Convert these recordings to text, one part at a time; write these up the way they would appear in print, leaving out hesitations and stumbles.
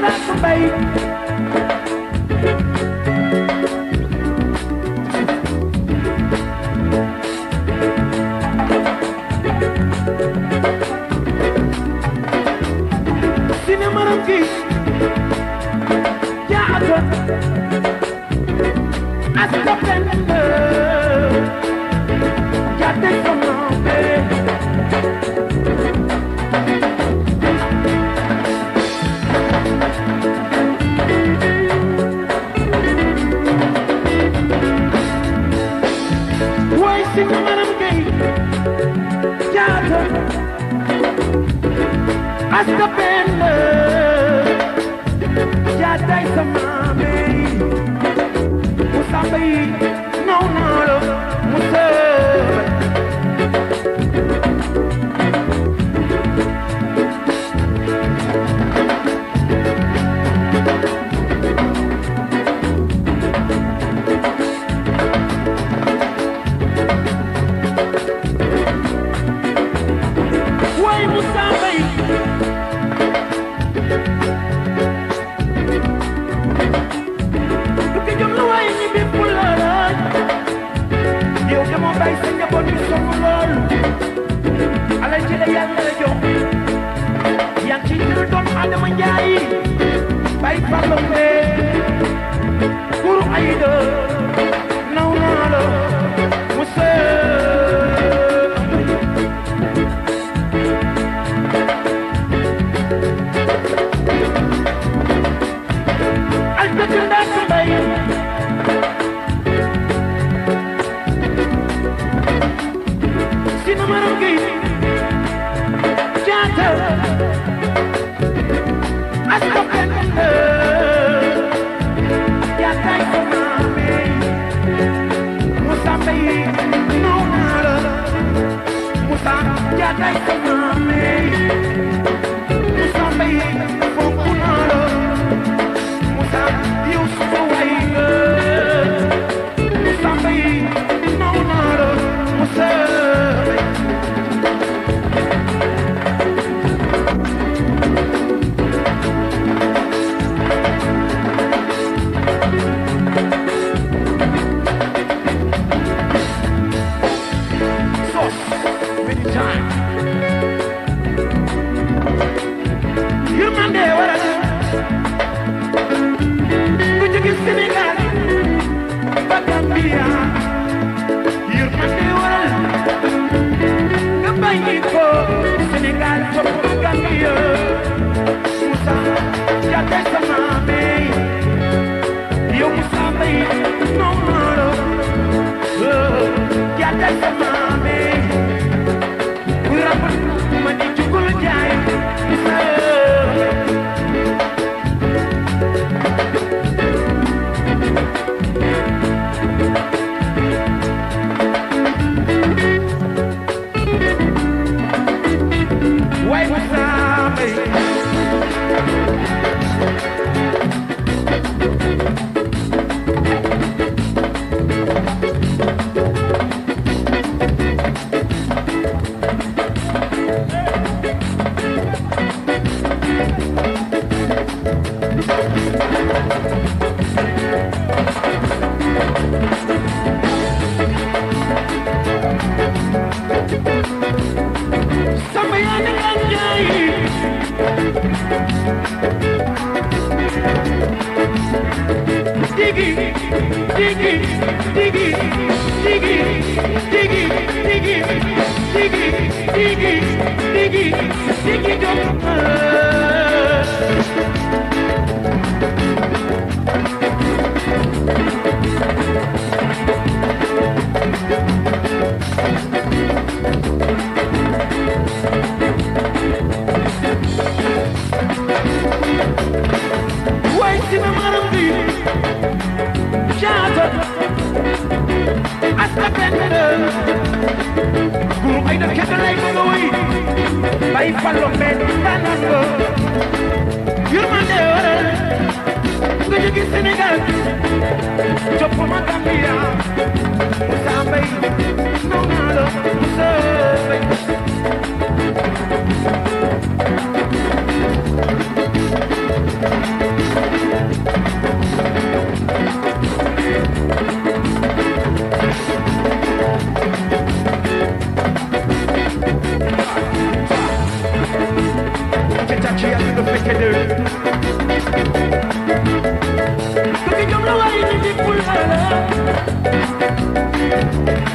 Thank you.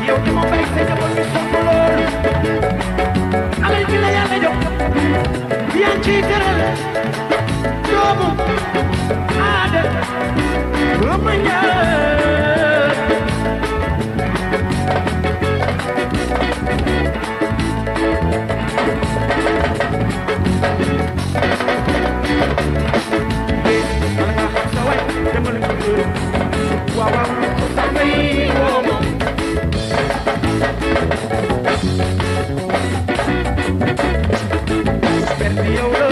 yow ki ma bay sa njaboot bi sopp lool alal ji la yàlla jox yaa ngi ciy teral doomu aada ma ñaar waaw waaw sama yi woo ma perdi yow la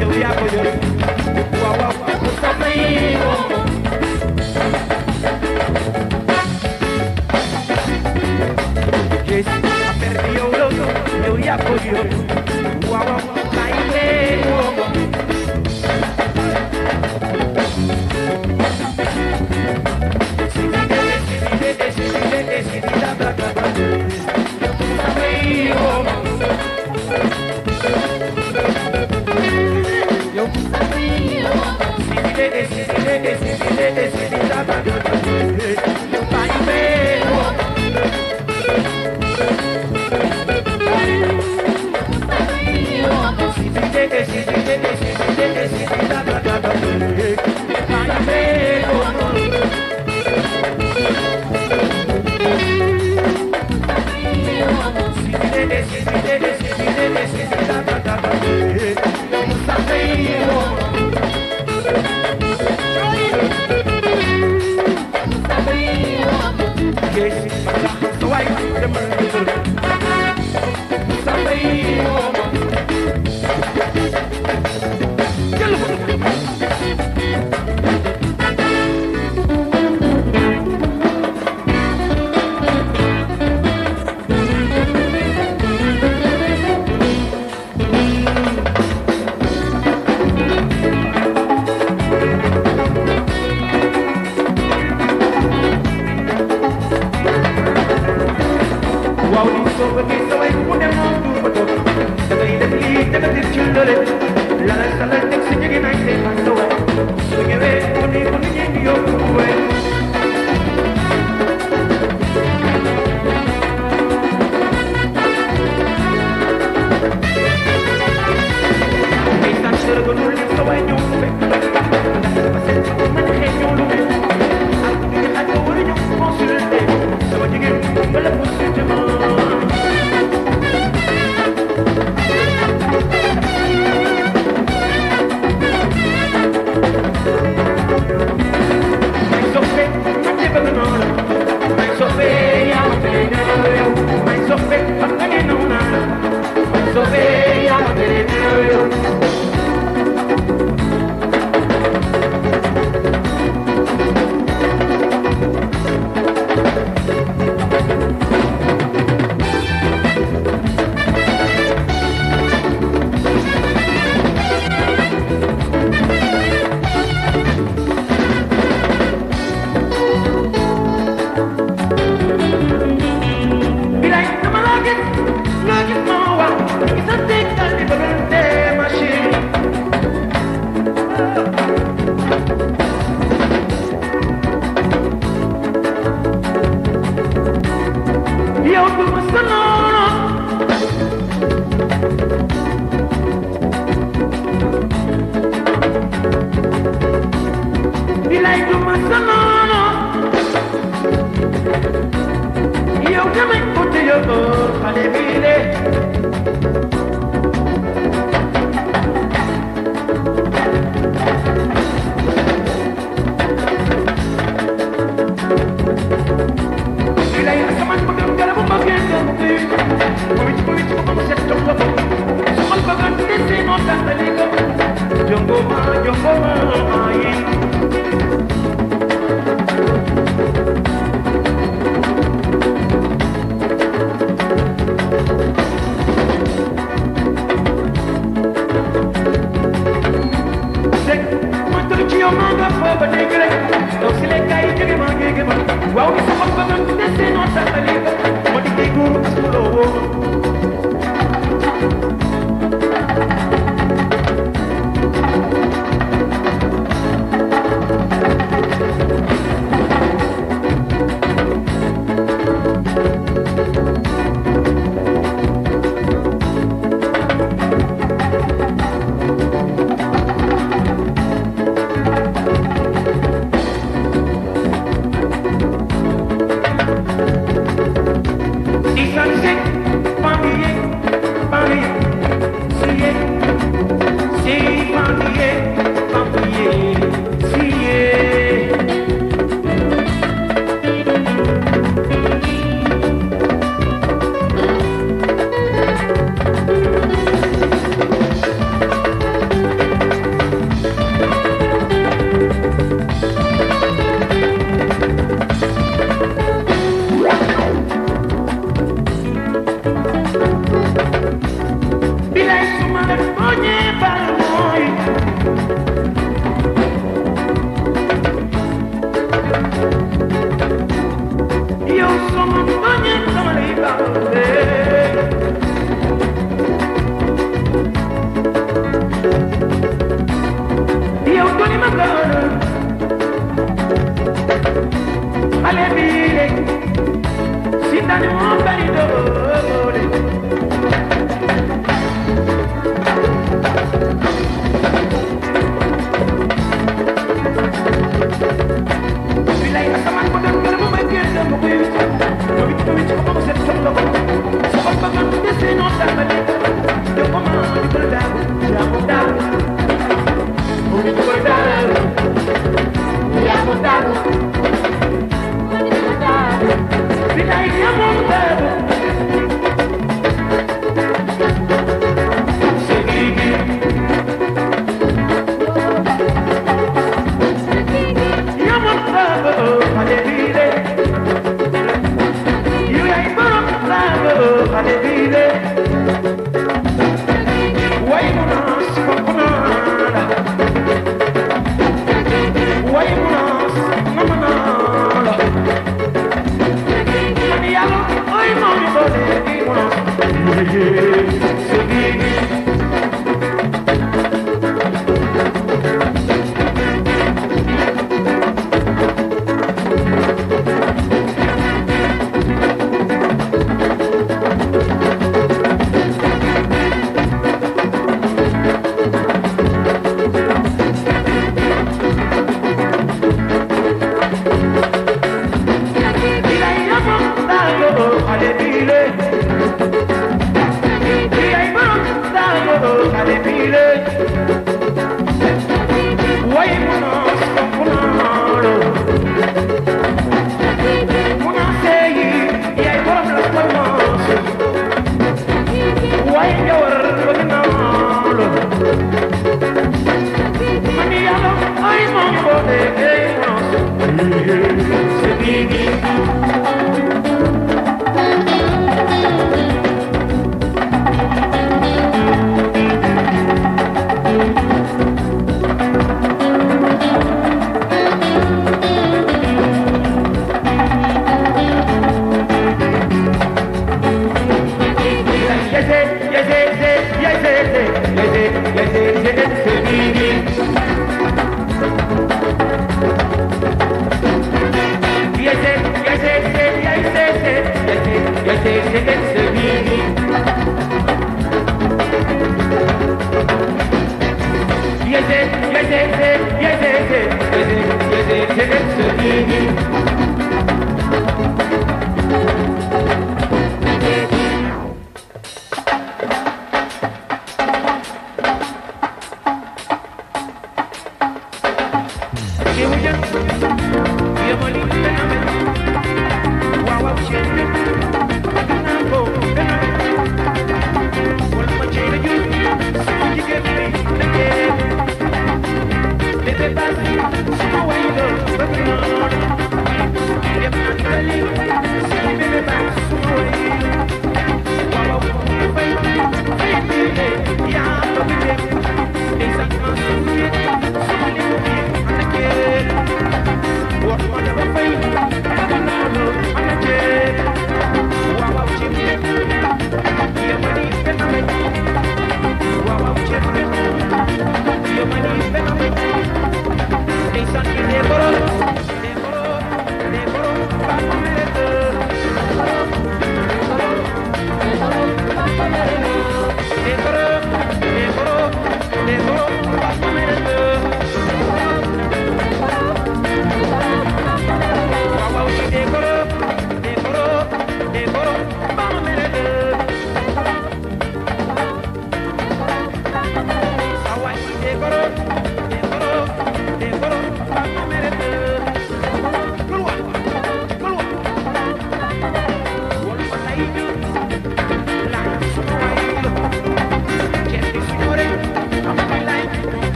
yow yaa ko yor waaw waaw sama yi woo ma yes perdi yow la yow yaa ko yor waaw waaw bàyyi leen woo ma Biddew.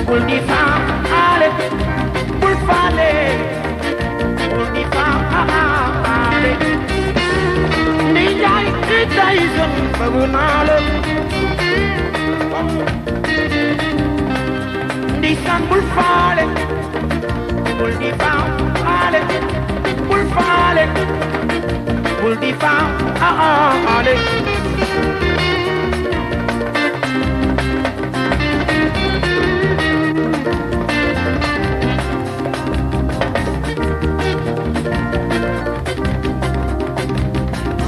bul di faale bul faale bul di faale ndi jaay di Tyson bëgg naa la ndi san bul faale bul di faale bul faale bul di faale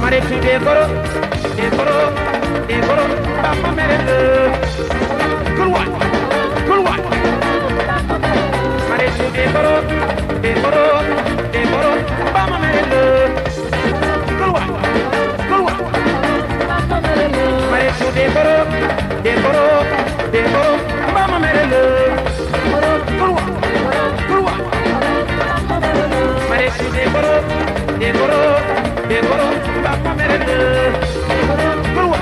Maretu dekoro papa merende kulwa Maretu dekoro papa merende kulwa Maretu dekoro papa merende kulwa Maretu dekoro papa merende kulwa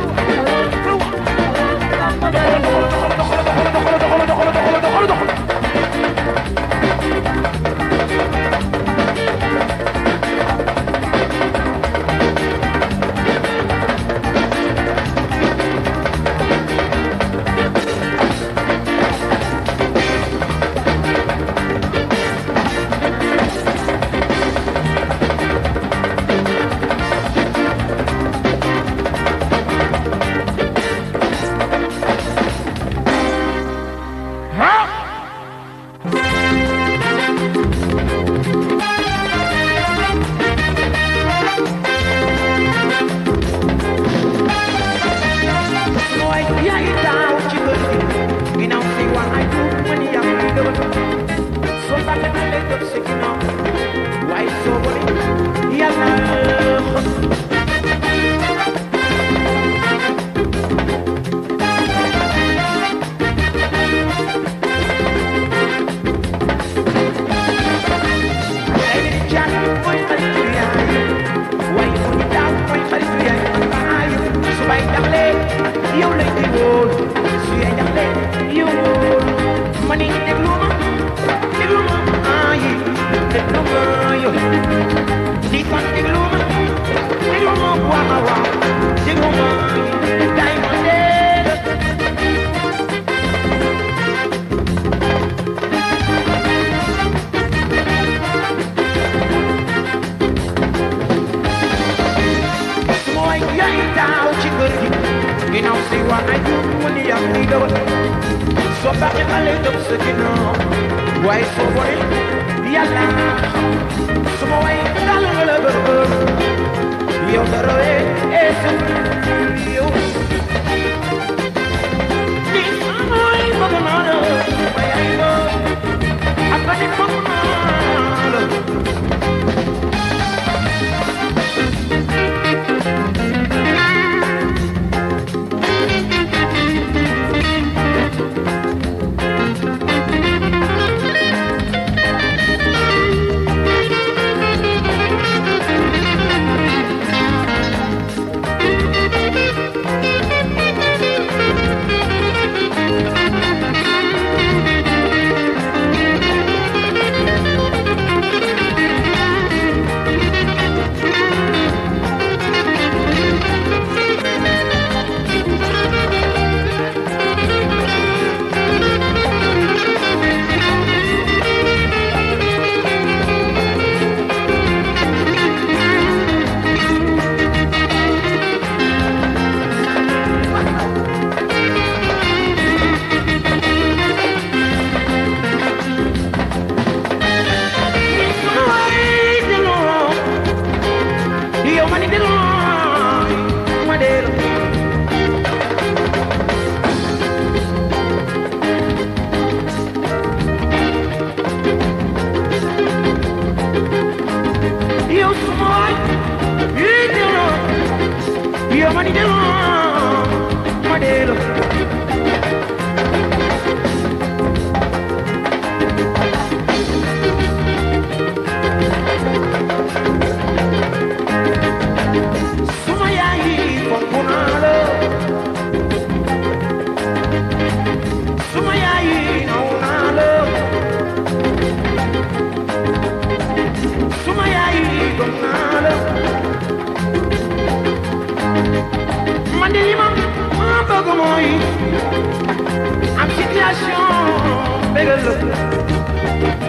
génération bégal la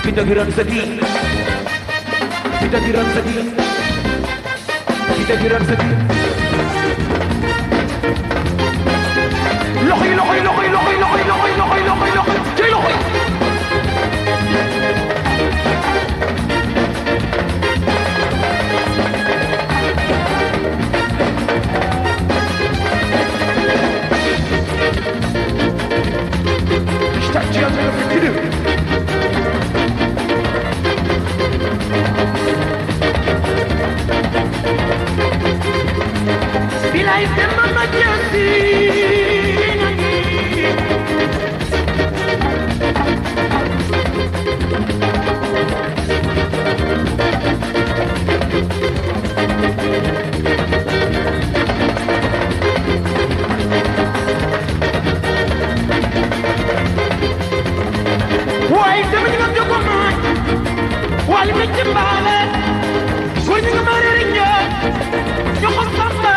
kita giran sedih, kita giran sedih, kita giran sedih. Lokoy, lokoy, lokoy, lokoy, lokoy, lokoy, lokoy, lokoy, lokoy, jay lokoy. Está tirando meu filho. Bilay sama majasi Why dama ñu ko ko may wal mi ci balé ko ñu ma rek ñu ko samba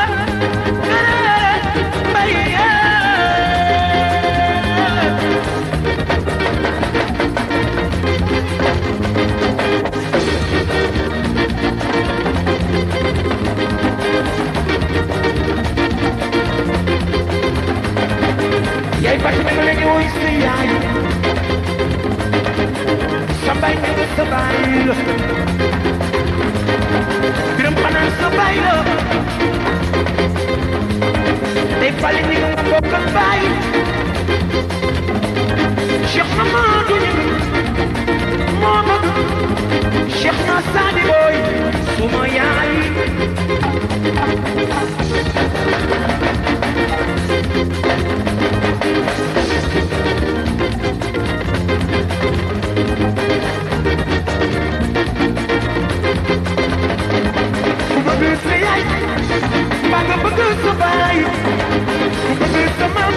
Yay pati me legi woy si yaay Sambay ne nga sa baay la Biram xanaa sa baay la Day fali ni nga bokk ak baay Cheikh Mamadou ñu moo bëgg Cheikh na Sadi Boy suma yaay ku bëgg sa yaay mbaa nga bëgg sa baay ku bëgg sa maam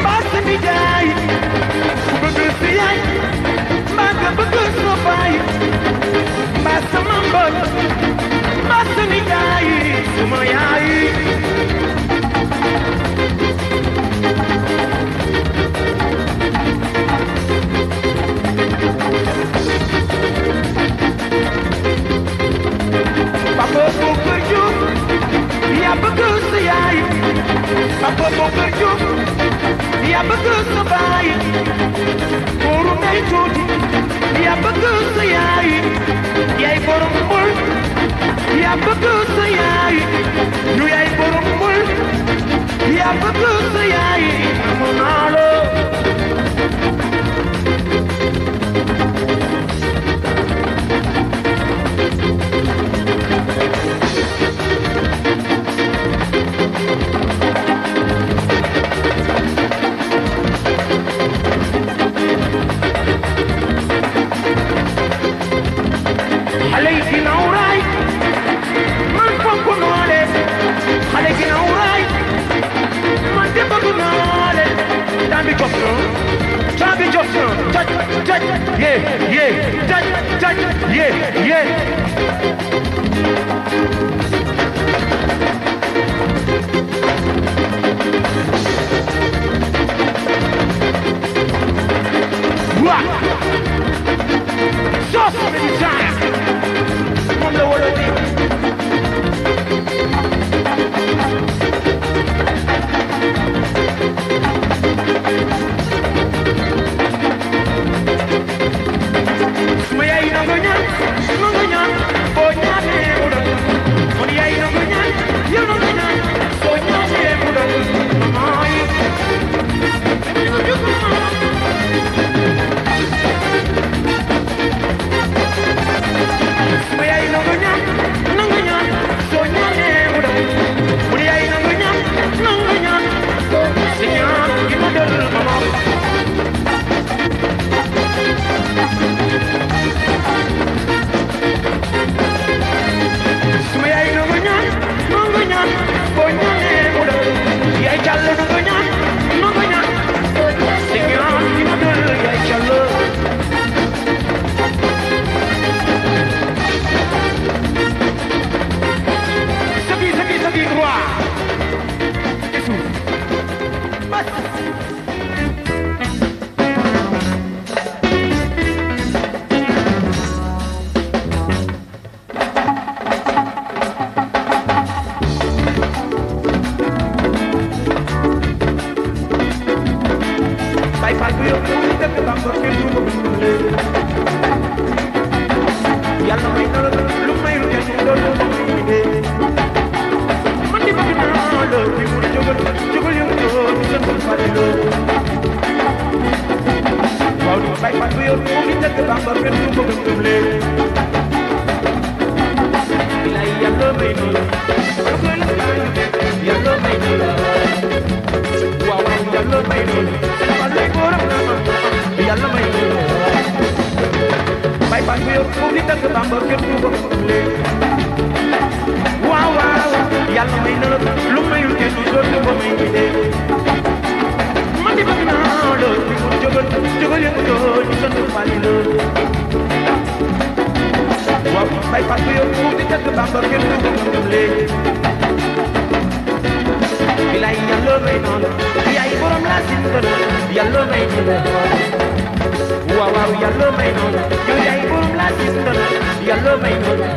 mbaa sa nijaay ku bëgg sa yaay mbaa nga bëgg sa baay mbaa sa maam mbaa sa nijaay suma yaay Papa Bokar Diouf yaa bëgg sa yaay Papa Bokar Diouf yaa bëgg sa baay Boru ngay tuuti yaa bëgg sa yaay yaay borom mbul yaa bëgg sa yaay ñu yaay borom mbul yaa bëgg sa yaay amu naa la ko gëm leen bilay yàlla may na la yàlla may na la waaw waaw yàlla may na la alay borom na ma yàlla may na la bay bay ko yor foofu di dëgg Bamba kenn du ko gëm leen waaw waaw yàlla may na la lu mayul kenn dootu ko may ngi dee man di bëgg naa la di ko jógal yëngu doon ñu sant Fally la waaw bay bay ko yor foofu di dëgg Bamba kenn du ko gëm leen bilay yàlla may na la yaay borom laa si yàlla may na la waaw waaw yàlla may na la yow yaay borom laa si yàlla may na la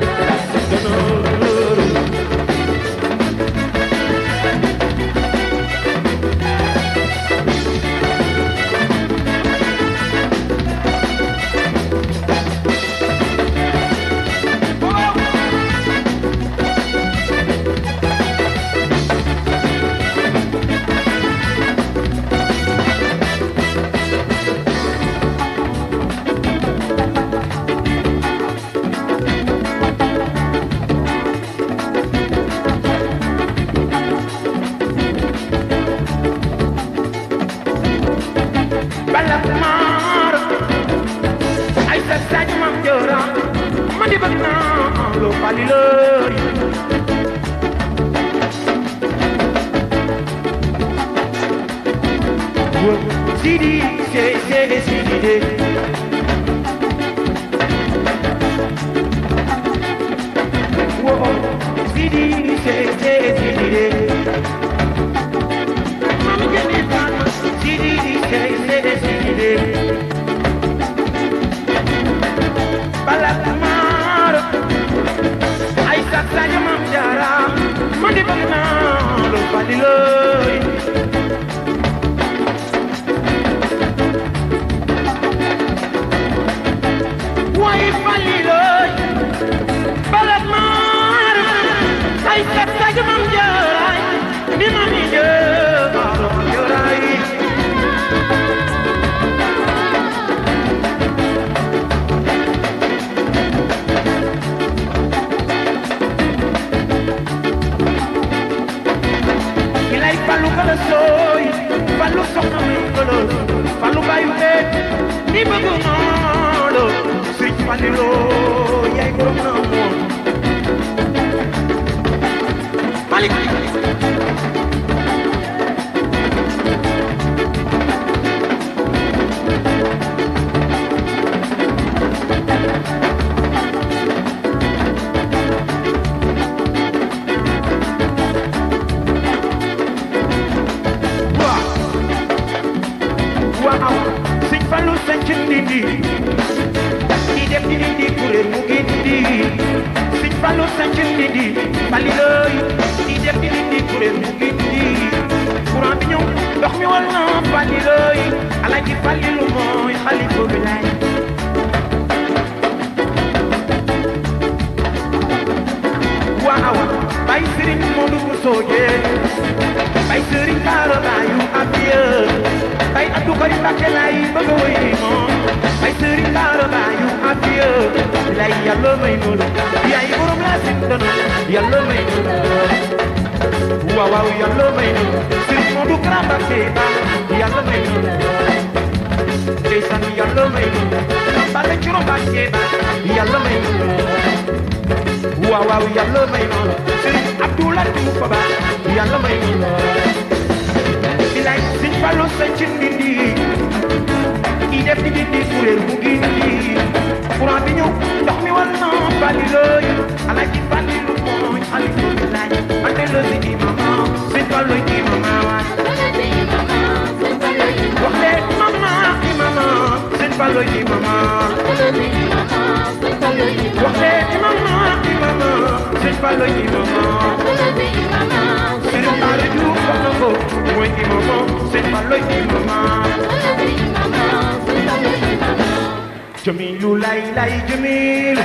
Jamilu lay lay jamil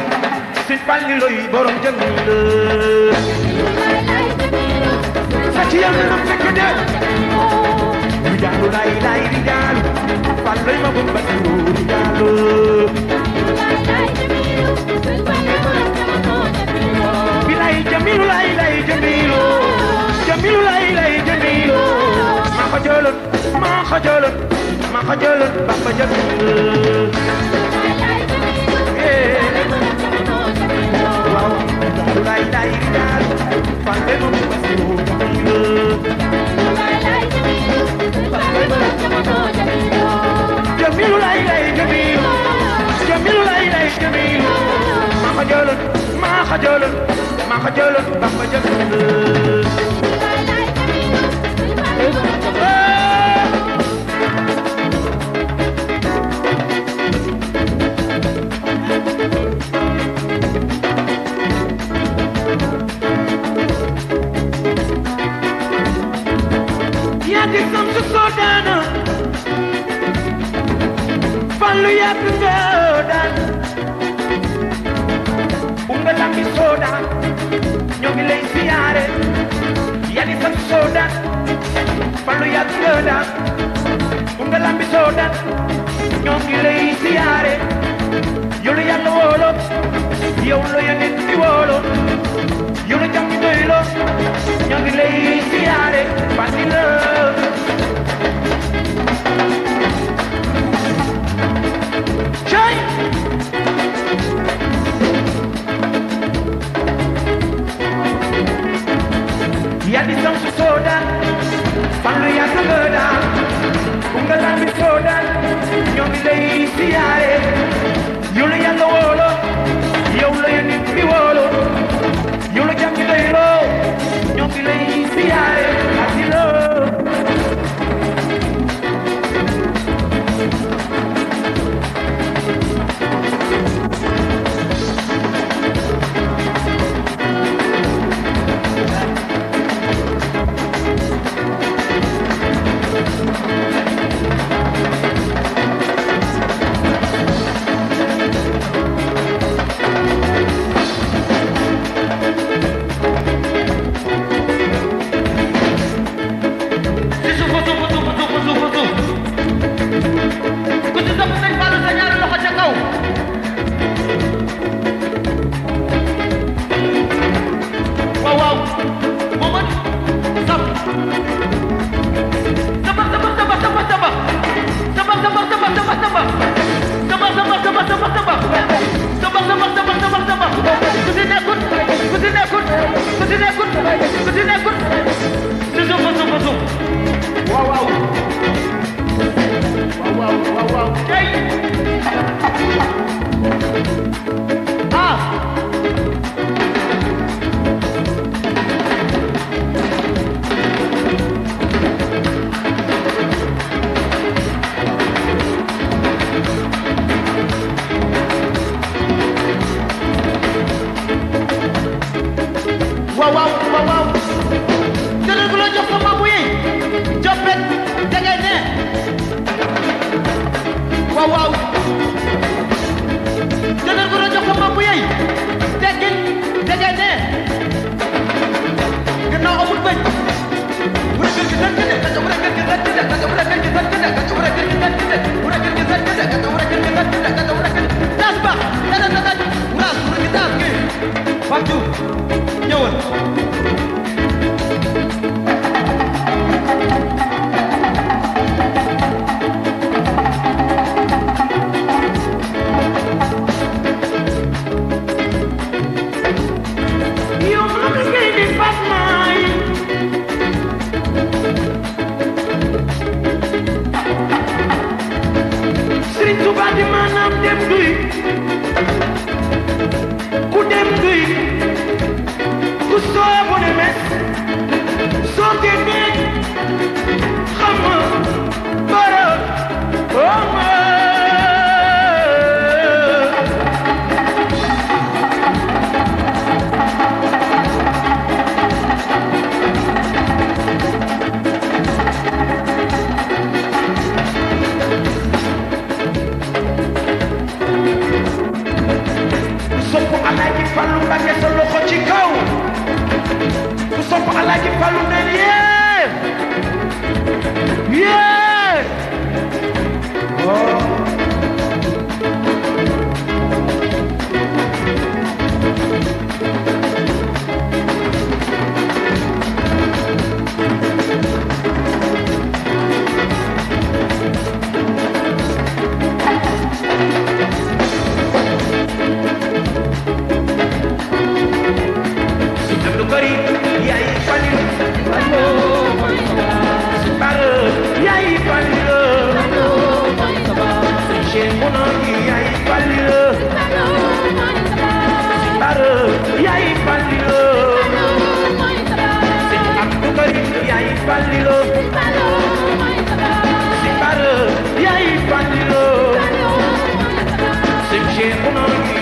Sëñ Fallu loy borom jamil Sati yàlla na fekk de Rijaalu lay lay rijaalu Fallu ma bum basiru rijaalu xajalon Bamba jël waaw lay lay daal fande mo Jamilu lay lay Jamilu Jamilu lay lay Jamilu ma xajalon Bamba jël Sodana Fallu yàgg nga daan Unga lambi soda ñoo ngi lay siyaare yaa di sam soda Fallu yàgg nga daan Unga lambi soda ñoo ngi lay siyaare yow la Yàlla wóolo yow la Yonent bi wóolo yow la jàmm doylo ñoo ngi lay siyaare fàtti la Yadi samsu soda Fallu yàgg nga daan Unga lambi soda ñoo ngi lay siyaare yow la Yàlla wóolo yow la Yonent bi wóolo yow la jàmm doylo ñoo ngi lay siyaare asilo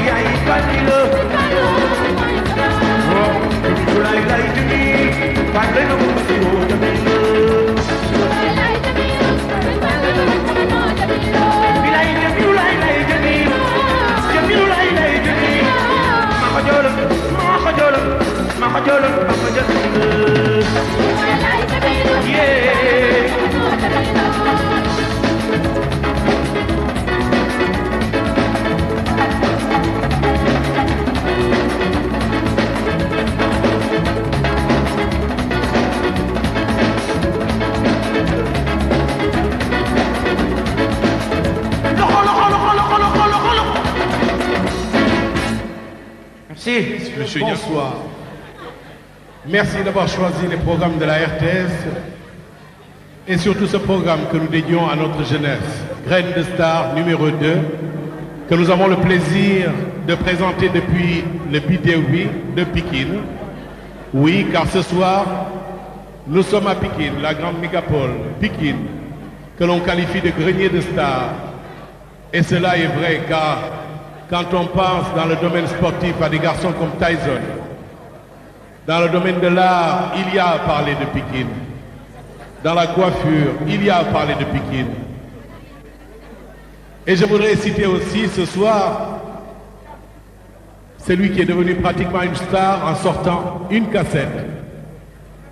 yaay Fadilo Tulay lay jumi Fadil na musi o Jamilo Bilay Jamilo lay Jamilo Jamilo lay Jamilo Mako jolong Mako jolong Mako jolong Mako jolong Yeah Monsieur, bonsoir. Merci d'avoir choisi les programmes de la RTS et surtout ce programme que nous dédions à notre jeunesse, Graine de Star numéro 2, que nous avons le plaisir de présenter depuis le Biddew de Pikine. Oui, car ce soir, nous sommes à Pikine, la grande mégapole, Pikine, que l'on qualifie de grenier de stars. Et cela est vrai car quand on pense dans le domaine sportif à des garçons comme Tyson, dans le domaine de l'art, il y a à parler de Pikine. Dans la coiffure, il y a à parler de Pikine. Et je voudrais citer aussi ce soir celui qui est devenu pratiquement une star en sortant une cassette,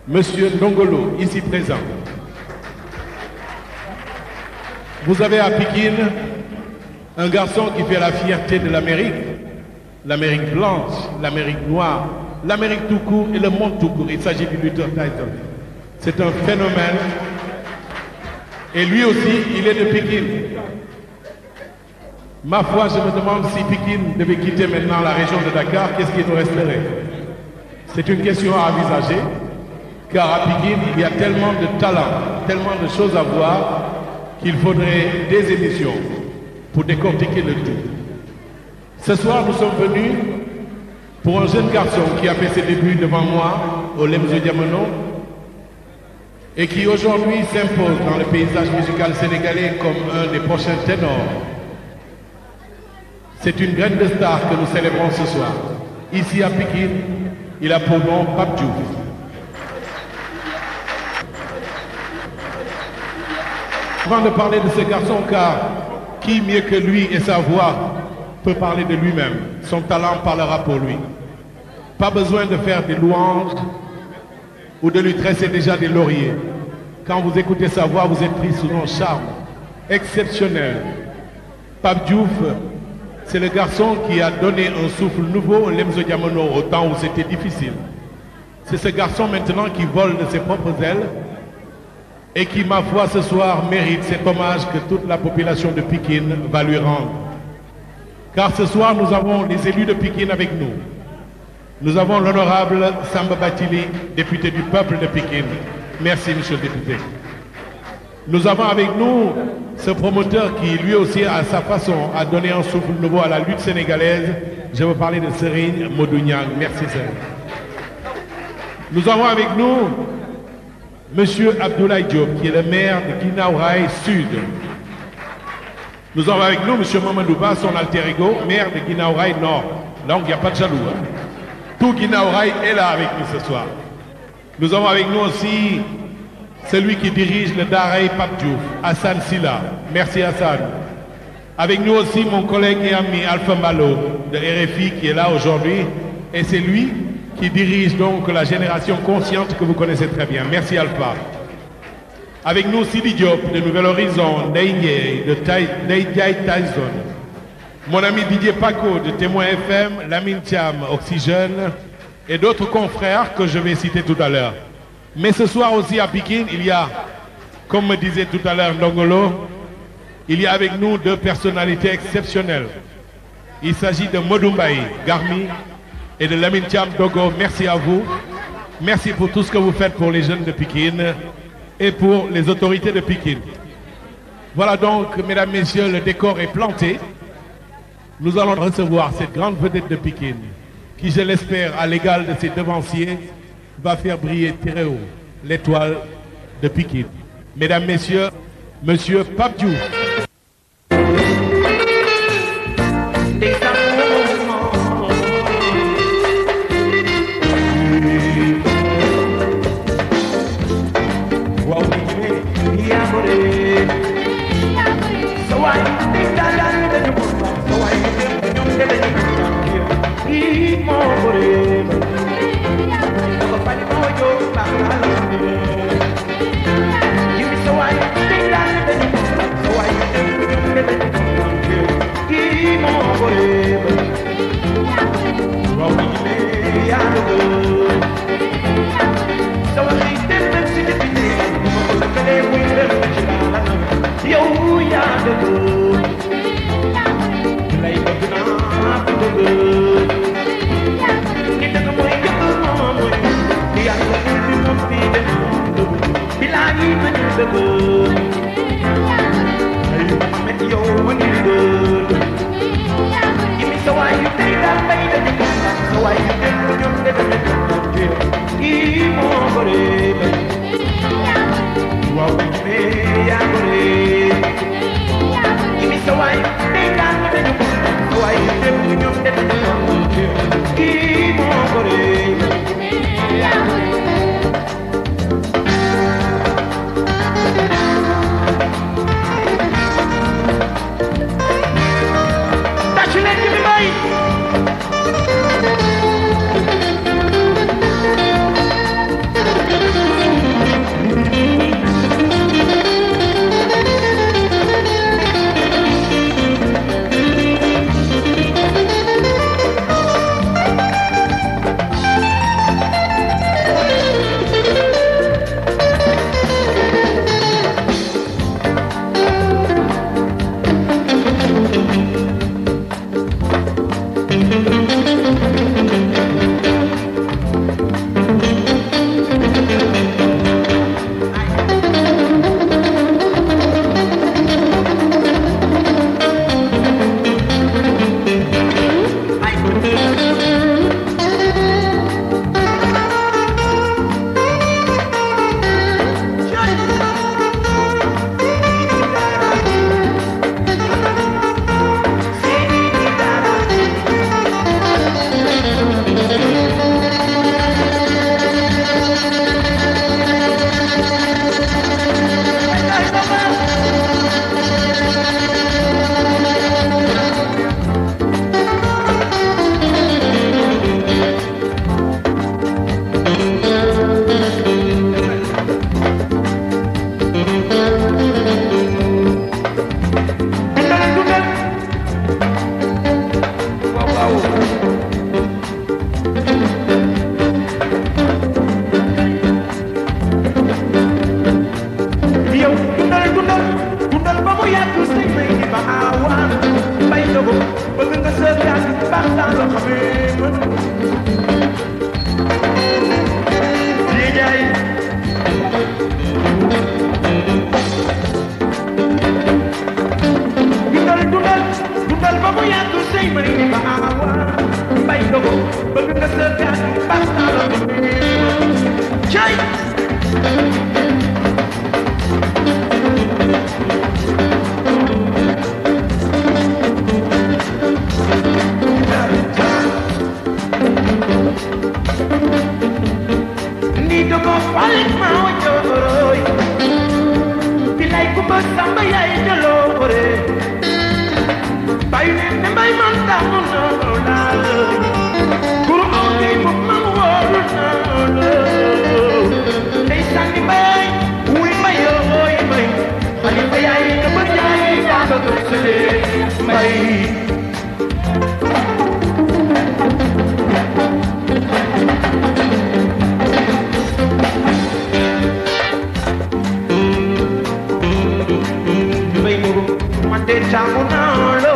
Monsieur Ndongolo, ici présent. Vous avez à Pikine un garçon qui fait la fierté de l'Amérique blanche, l'Amérique noire, l'Amérique tout court et le monde tout court. Il s'agit du lutteur Tyson. C'est un phénomène. Et lui aussi, il est de Pikine. Ma foi, je me demande si Pikine devait quitter maintenant la région de Dakar, qu'est-ce qui nous resterait? C'est une question à envisager, car à Pikine, il y a tellement de talents, tellement de choses à voir, qu'il faudrait des émissions pour décortiquer le tout. Ce soir, nous sommes venus pour un jeune garçon qui a fait ses débuts devant moi au Lemzo Diamono et qui aujourd'hui s'impose dans le paysage musical sénégalais comme un des prochains ténors. C'est une graine de star que nous célébrons ce soir. Ici à Pikine, il a pour nom Pape Diouf. Avant de parler de ce garçon, car qui mieux que lui et sa voix peut parler de lui-même? Son talent parlera pour lui. Pas besoin de faire des louanges ou de lui tresser déjà des lauriers. Quand vous écoutez sa voix, vous êtes pris sous un charme exceptionnel. Pape Diouf, c'est le garçon qui a donné un souffle nouveau au Lemzo Diamono au temps où c'était difficile. C'est ce garçon maintenant qui vole de ses propres ailes et qui, ma foi, ce soir mérite cet hommage que toute la population de Pikine va lui rendre. Car ce soir, nous avons les élus de Pikine avec nous. Nous avons l'honorable Samba Batili, député du peuple de Pikine. Merci, monsieur le député. Nous avons avec nous ce promoteur qui, lui aussi, à sa façon, a donné un souffle nouveau à la lutte sénégalaise. Je veux parler de Serigne Modou-Niang. Merci, Serigne. Nous avons avec nous Monsieur Abdoulaye Diop, qui est le maire de Guinaw Rail Sud. Nous avons avec nous Monsieur Mamadou Ba, son alter ego, maire de Guinaw Rail Nord. Donc il n'y a pas de jaloux. Hein. Tout Guinaw Rail est là avec nous ce soir. Nous avons avec nous aussi celui qui dirige le Daaraï Pape Diouf, Hassan Silla. Merci Hassan. Avec nous aussi mon collègue et ami Alpha Malo de RFI qui est là aujourd'hui. Et c'est lui qui dirige donc la génération consciente que vous connaissez très bien. Merci Alpha. Avec nous Sidi Diop de Nouvel Horizon, Ndeye de Tyson. Mon ami Didier Paco de Témoin FM, Lamine Thiam, Oxygène et d'autres confrères que je vais citer tout à l'heure. Mais ce soir aussi à Pikine, il y a, comme me disait tout à l'heure Ndongolo, il y a avec nous deux personnalités exceptionnelles. Il s'agit de Modou Mbaye Garmi et de Lamine Thiam Dogo. Merci à vous. Merci pour tout ce que vous faites pour les jeunes de Pikine et pour les autorités de Pikine. Voilà donc, mesdames, messieurs, le décor est planté. Nous allons recevoir cette grande vedette de Pikine qui, je l'espère, à l'égal de ses devanciers, va faire briller très haut l'étoile de Pikine. Mesdames, messieurs, Monsieur Pape Diouf. baawa mbay dogo bëgg nga sa gàddu baax naa la cay ni dogo falit ma wajoroy bilay ku ba samba yaay jaloore bayu ne mbay man tamu na la kuru awti mo man woru na la day sanni bay wuy mayo oy bay ali bayay ka ba yaay ba ba ko sele bay Jamu na lo,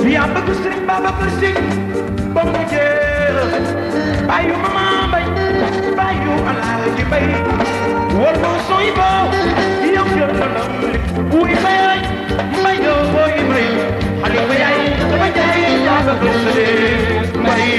ya bagu sering baba bersing, bamuje, bayu mama bayu alaji bayi, walau soibo, yang jalan, ui bayi, bayu boy bayi, hari bayi, bayi jaga bersing bayi.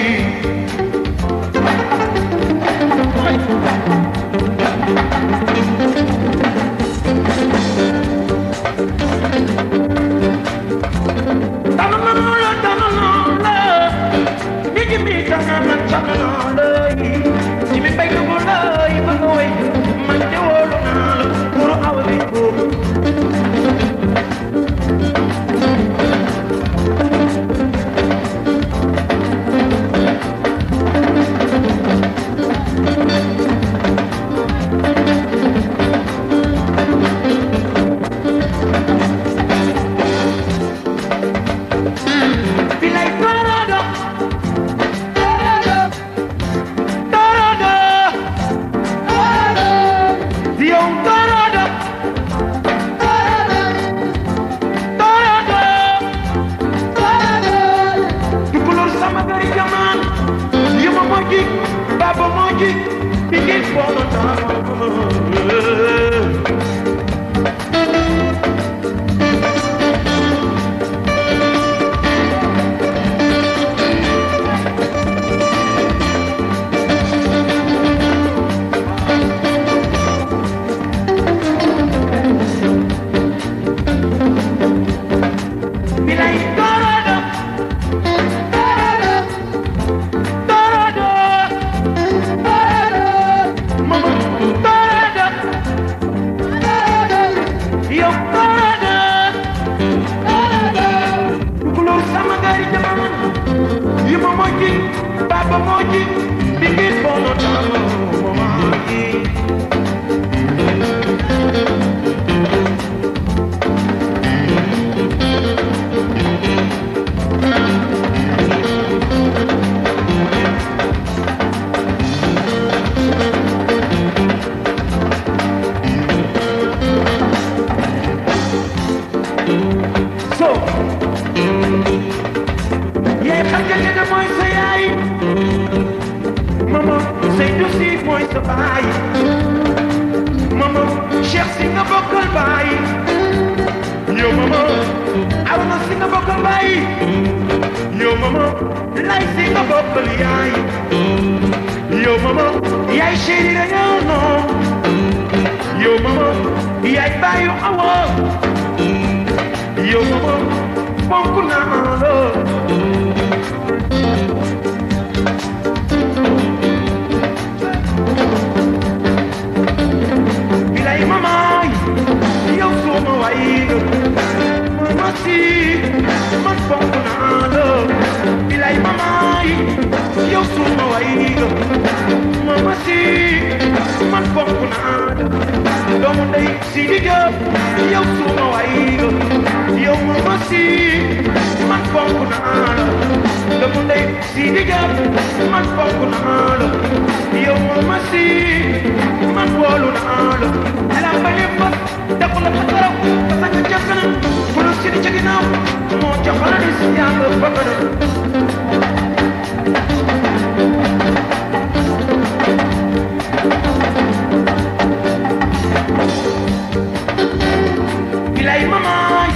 Bilay mama,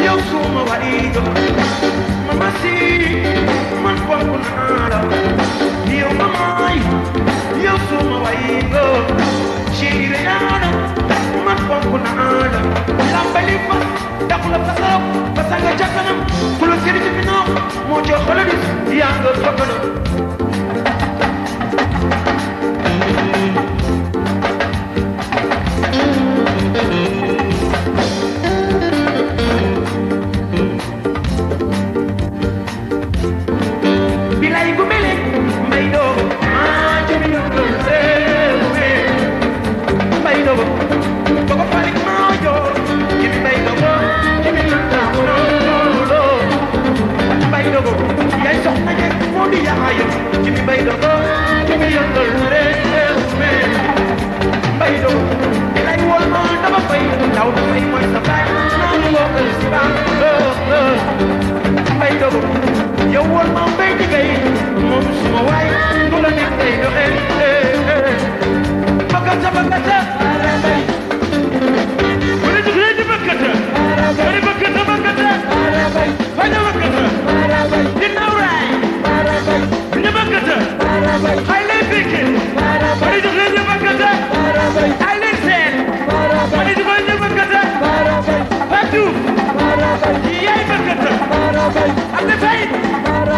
eu sou meu marido. Mamacita. man fonk naa la yow mamaay yow suma wayigo chéri yaana man fonk naa la lambali fas dax la fasaw fasanga ca kanam ku la sëri ci ginnaaw moo jox xalalis yaa nga fakana yow wol ma mbay di gay moom suma waay nu la nekk day doxee bakata bakata arabay wala di gay di bakata wala bakata bakata arabay wala bakata arabay di nawray arabay di bakata arabay ay lay pikin wala di gay di bakata arabay ay lay sen wala di gay di bakata arabay Biddew arabay yay bakata arabay am fayit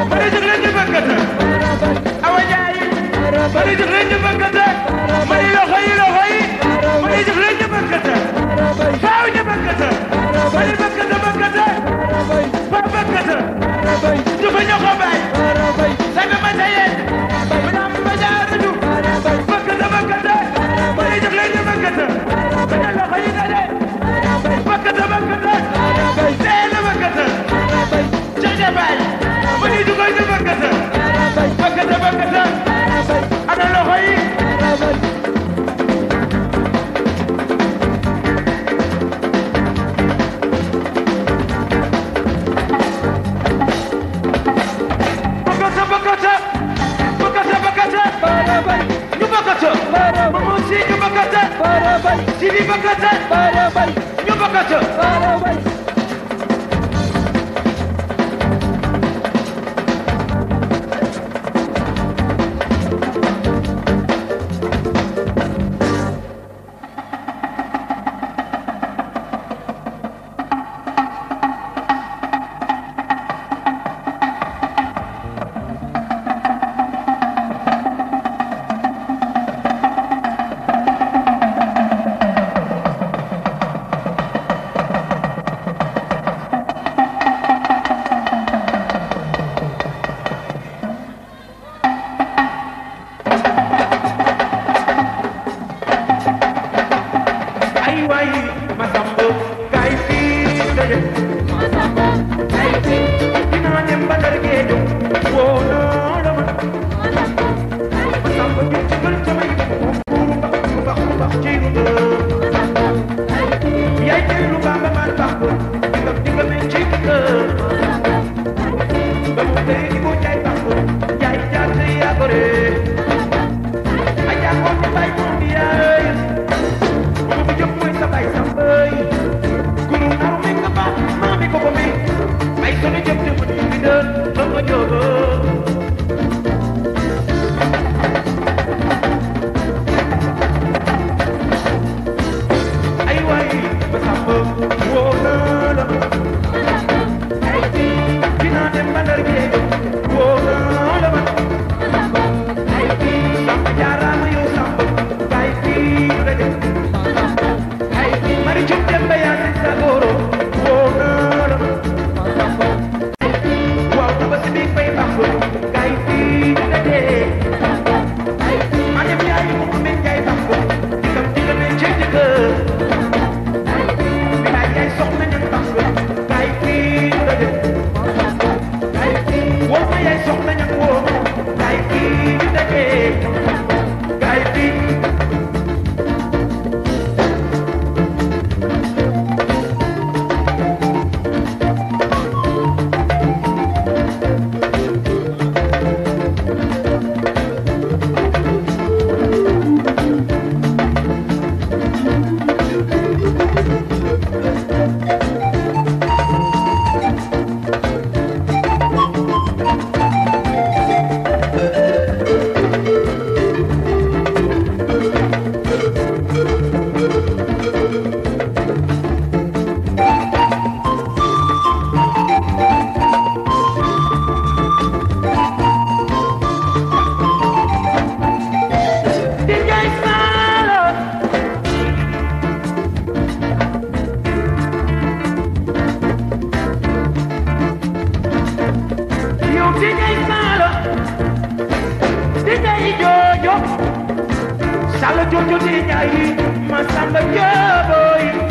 bari jox leen ñu bëggata awa jaay bari jox leen ñu bëggata bari loxo yi bari jox leen ñu bëggata faaw ñu bëggata bari bëggata fa bëggata du fa ñoo ko bay saga ma tayeen madame ma jaaraju bëggata bari jox leen ñu bëggata bari loxo yi dale bëggata teel bëggata jaja bay bari du koy ñu bëggata ana loxo yi ñu bëggata maman si ñu bëggata si bi bëggata ñu bëggata Talla jojo di ñayi ma samba joboy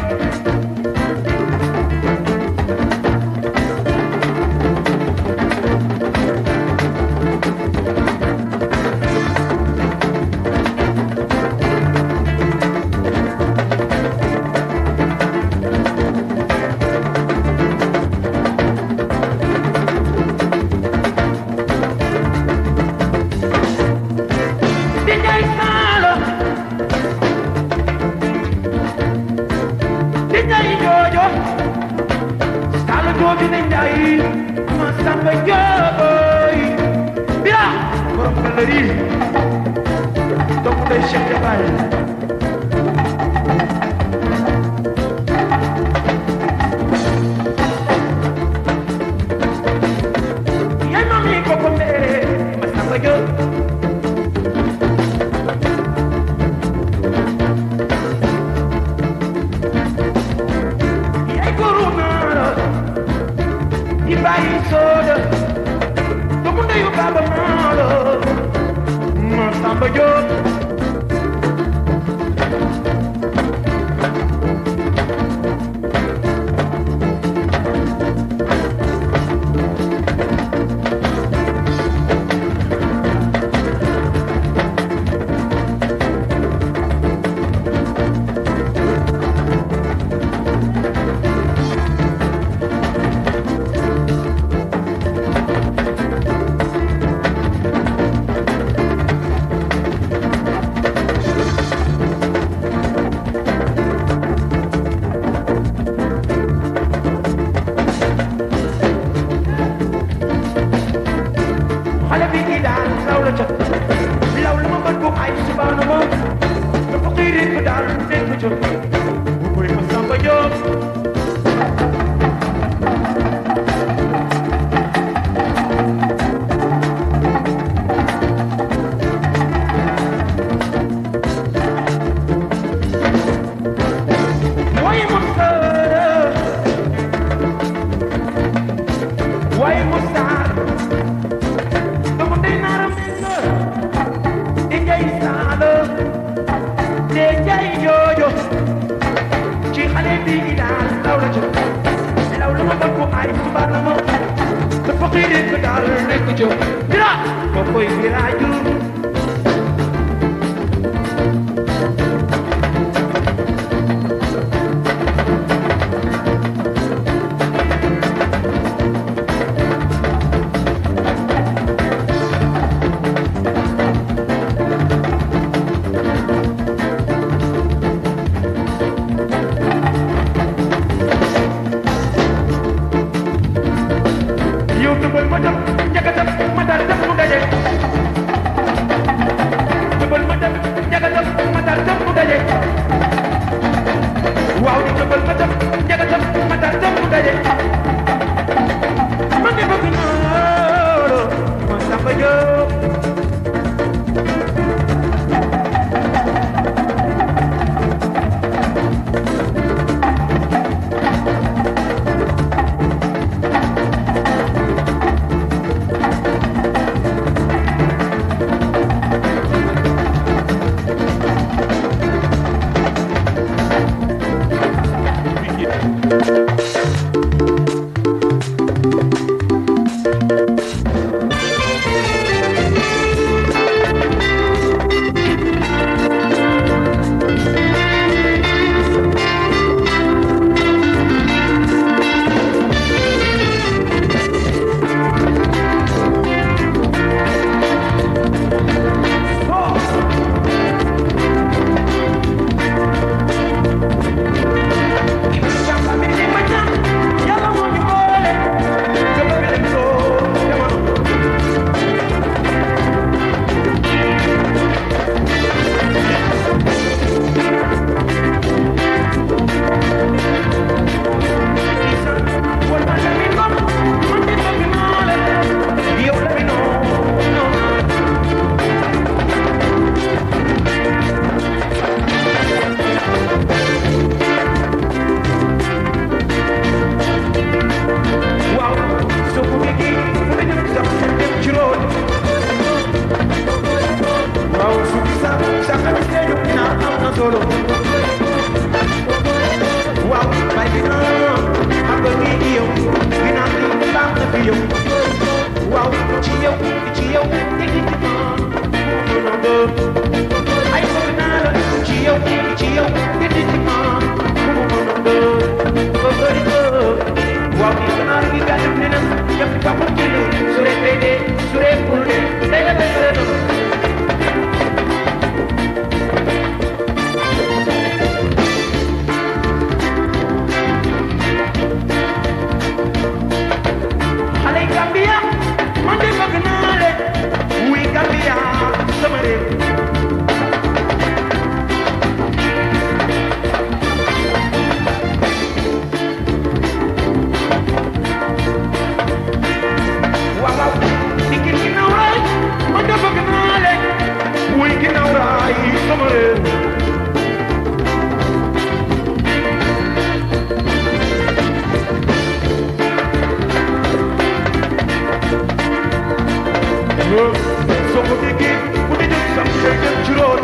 soo ko déggee bu di jóg sam xel dem ci root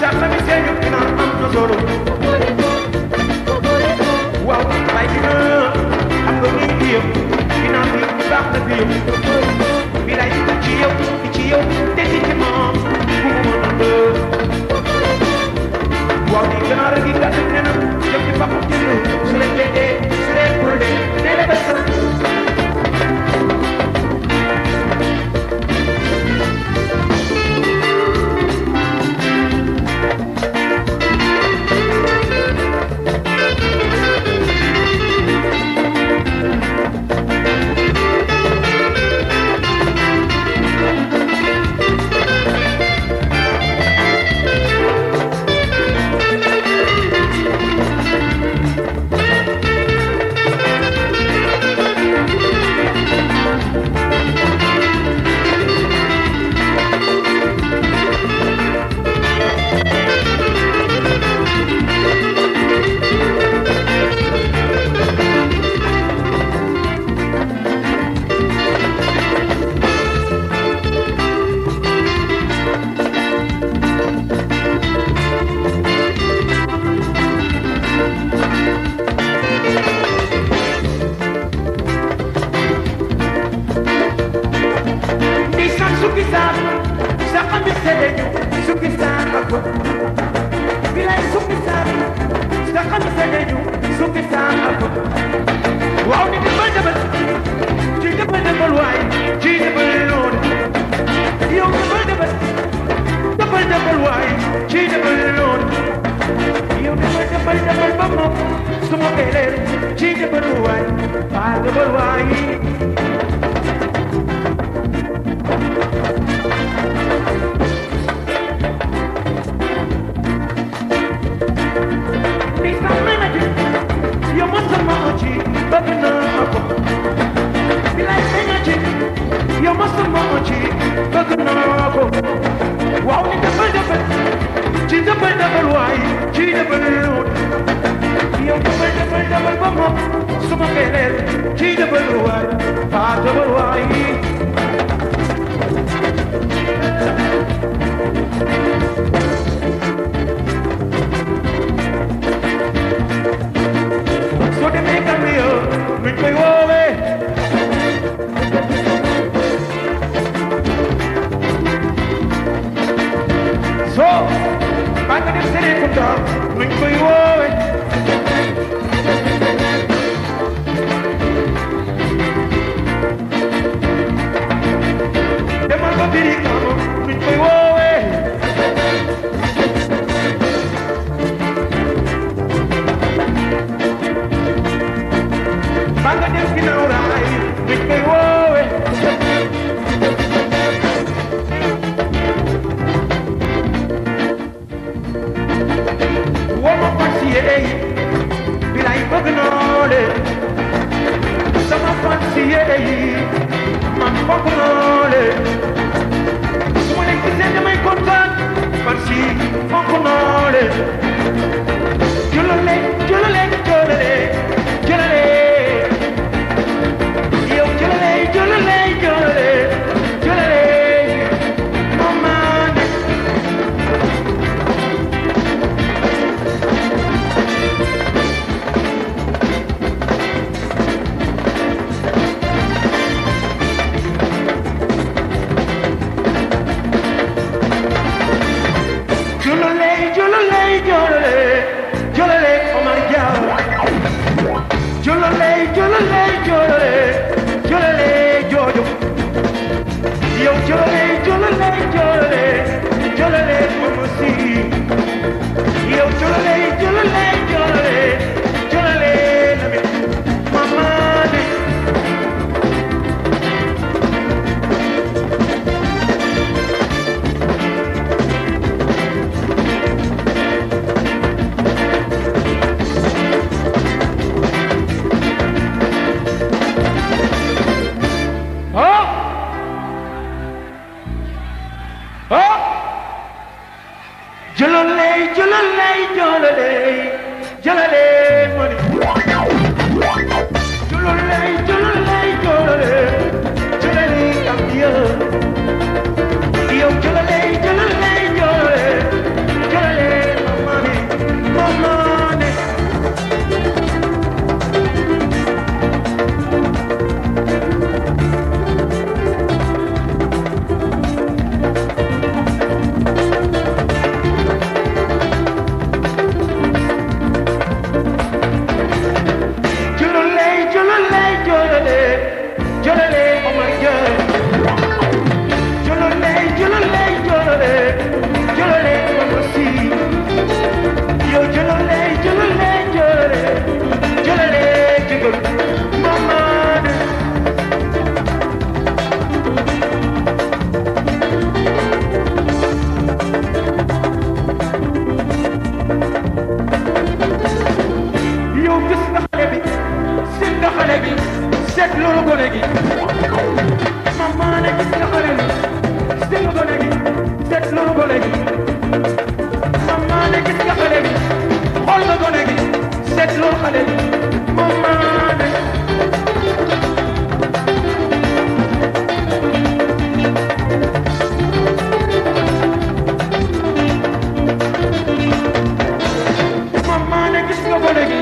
sa xami seeñu dina am na solo waaw waaye dina am nga nii bi yëpp dina bi baax na bi yëpp bi lay ci yow te ci moom bu mu mën a dëgg waaw di gën a rëgg yi gàtt nee na jëm ci papa jënd su leen dee su leen pour dee nee la bés gi mama ne gis nga xale bi seetlu gone gi seetlu gone gi mama ne gis nga xale bi xool nga gone gi seetlu xale bi mama ne mama ne gis nga gone gi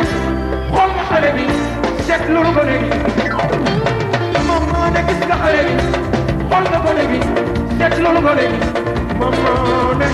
xool nga xale bi seetlu gone gi mama ne gis nga xale bi xool nga gone gi seetlu gone gi mama ne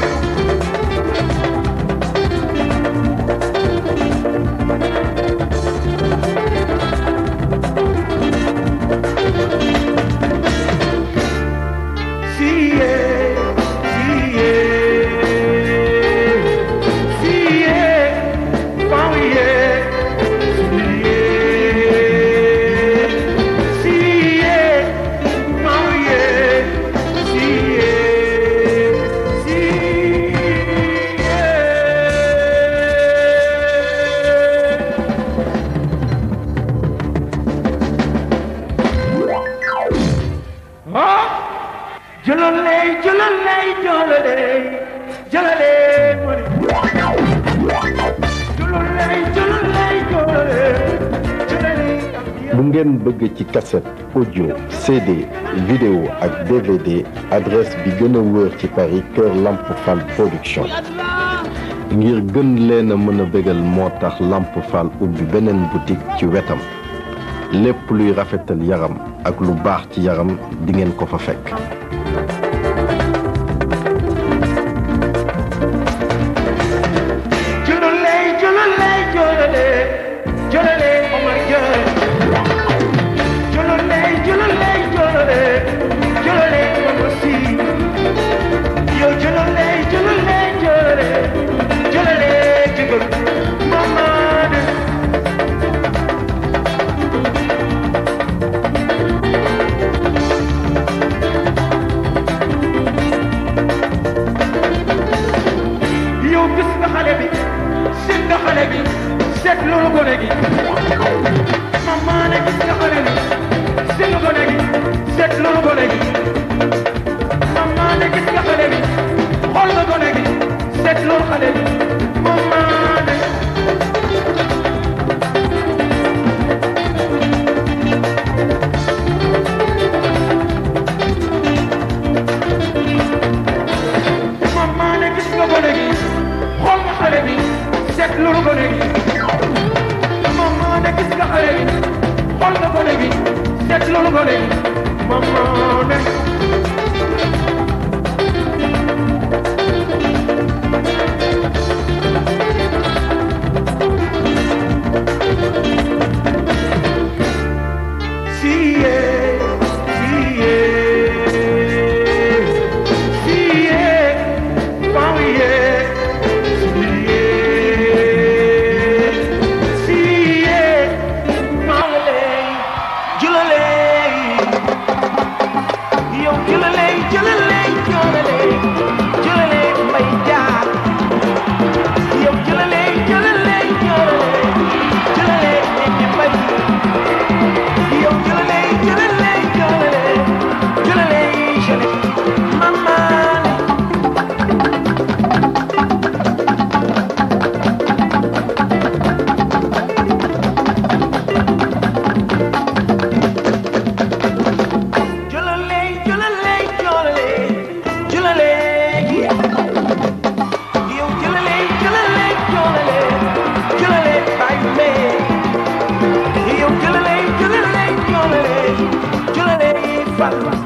bu ngeen bëgg ci cassette audio CD vidéo ak DVD adresse bi gën a wóor ci Paris Kër Lamp Fall Production ngir gën leen a mën a bégal moo tax Lamp Fall ubbi beneen boutique ci wetam lépp luy rafetal yaram ak lu baax ci yaram di ngeen ko fa fekk. Fall